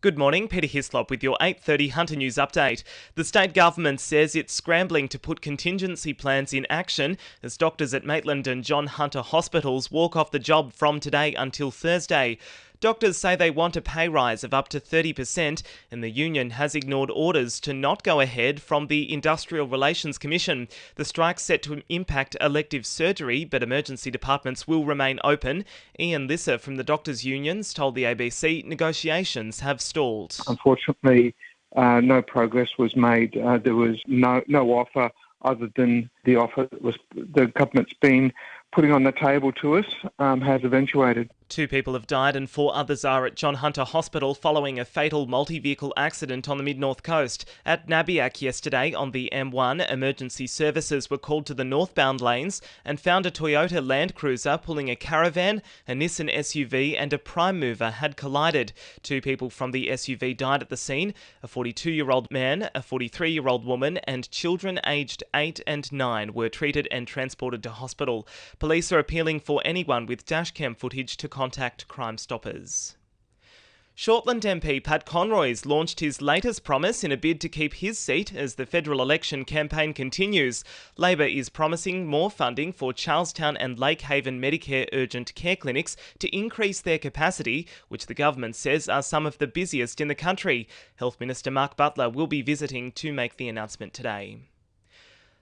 Good morning, Peter Hyslop with your 8:30 Hunter News update. The state government says it's scrambling to put contingency plans in action as doctors at Maitland and John Hunter hospitals walk off the job from today until Thursday. Doctors say they want a pay rise of up to 30%, and the union has ignored orders to not go ahead from the Industrial Relations Commission. The strike's set to impact elective surgery, but emergency departments will remain open. Ian Lisser from the doctors' unions told the ABC negotiations have stalled. Unfortunately, no progress was made. There was no offer other than the offer that was the government's been putting on the table to us has eventuated. 2 people have died and 4 others are at John Hunter Hospital following a fatal multi-vehicle accident on the mid-north coast. At Nabiac yesterday on the M1, emergency services were called to the northbound lanes and found a Toyota Land Cruiser pulling a caravan, a Nissan SUV and a prime mover had collided. 2 people from the SUV died at the scene, a 42-year-old man, a 43-year-old woman and children aged 8 and 9 were treated and transported to hospital. Police are appealing for anyone with dashcam footage to contact Crime Stoppers. Shortland MP Pat Conroy's launched his latest promise in a bid to keep his seat as the federal election campaign continues. Labor is promising more funding for Charlestown and Lake Haven Medicare urgent care clinics to increase their capacity, which the government says are some of the busiest in the country. Health Minister Mark Butler will be visiting to make the announcement today.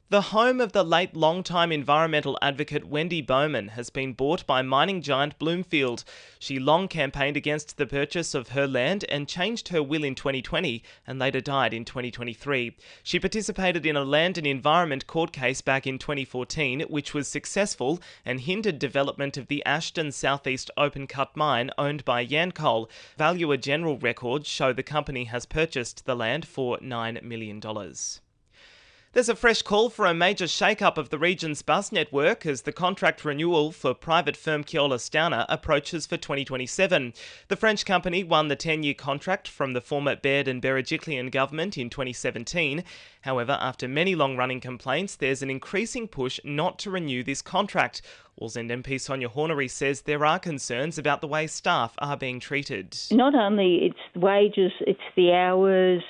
The home of the late long-time environmental advocate Wendy Bowman has been bought by mining giant Bloomfield. She long campaigned against the purchase of her land and changed her will in 2020 and later died in 2023. She participated in a land and environment court case back in 2014, which was successful and hindered development of the Ashton Southeast open-cut mine owned by Yancoal. Valuer General records show the company has purchased the land for $9 million. There's a fresh call for a major shake-up of the region's bus network as the contract renewal for private firm Keolis Downer approaches for 2027. The French company won the 10-year contract from the former Baird and Berejiklian government in 2017. However, after many long-running complaints, there's an increasing push not to renew this contract. Wallsend MP Sonia Hornery says there are concerns about the way staff are being treated. Not only it's wages, it's the hours,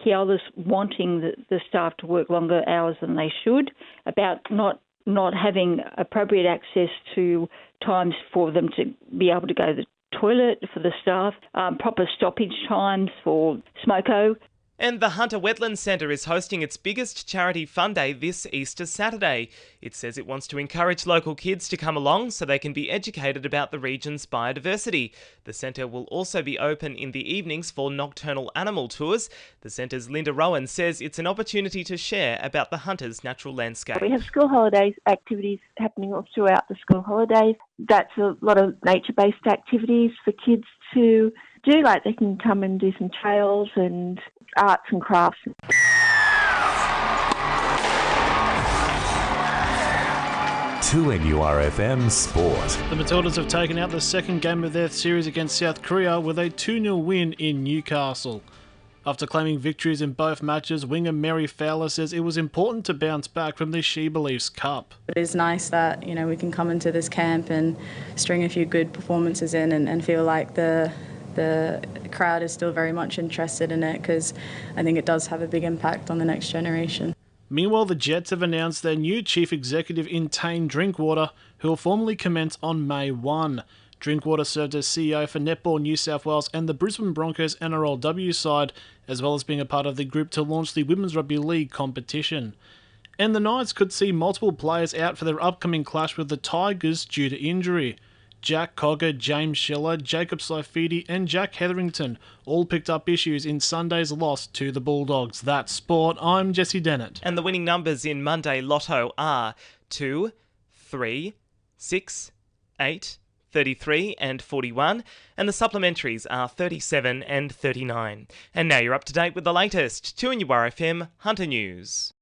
Keolis wanting the staff to work longer hours than they should, about not having appropriate access to times for them to be able to go to the toilet for the staff, proper stoppage times for smoko. And the Hunter Wetlands Centre is hosting its biggest charity fun day this Easter Saturday. It says it wants to encourage local kids to come along so they can be educated about the region's biodiversity. The centre will also be open in the evenings for nocturnal animal tours. The centre's Linda Rowan says it's an opportunity to share about the Hunter's natural landscape. We have school holidays activities happening all throughout the school holidays. That's a lot of nature-based activities for kids to do, like they can come and do some trails and arts and crafts. 2NURFM Sport. The Matildas have taken out the second game of their series against South Korea with a 2-0 win in Newcastle. After claiming victories in both matches, winger Mary Fowler says it was important to bounce back from the She Believes Cup. It is nice that, we can come into this camp and string a few good performances in and feel like the crowd is still very much interested in it, because I think it does have a big impact on the next generation. Meanwhile, the Jets have announced their new chief executive in Tane Drinkwater, who will formally commence on May 1. Drinkwater served as CEO for Netball New South Wales and the Brisbane Broncos NRLW side, as well as being a part of the group to launch the Women's Rugby League competition. And the Knights could see multiple players out for their upcoming clash with the Tigers due to injury. Jack Cogger, James Schiller, Jacob Saifidi and Jack Hetherington all picked up issues in Sunday's loss to the Bulldogs. That's sport. I'm Jessie Dennett. And the winning numbers in Monday Lotto are 2, 3, 6, 8, 33 and 41, and the supplementaries are 37 and 39. And now you're up to date with the latest 2NURFM Hunter News.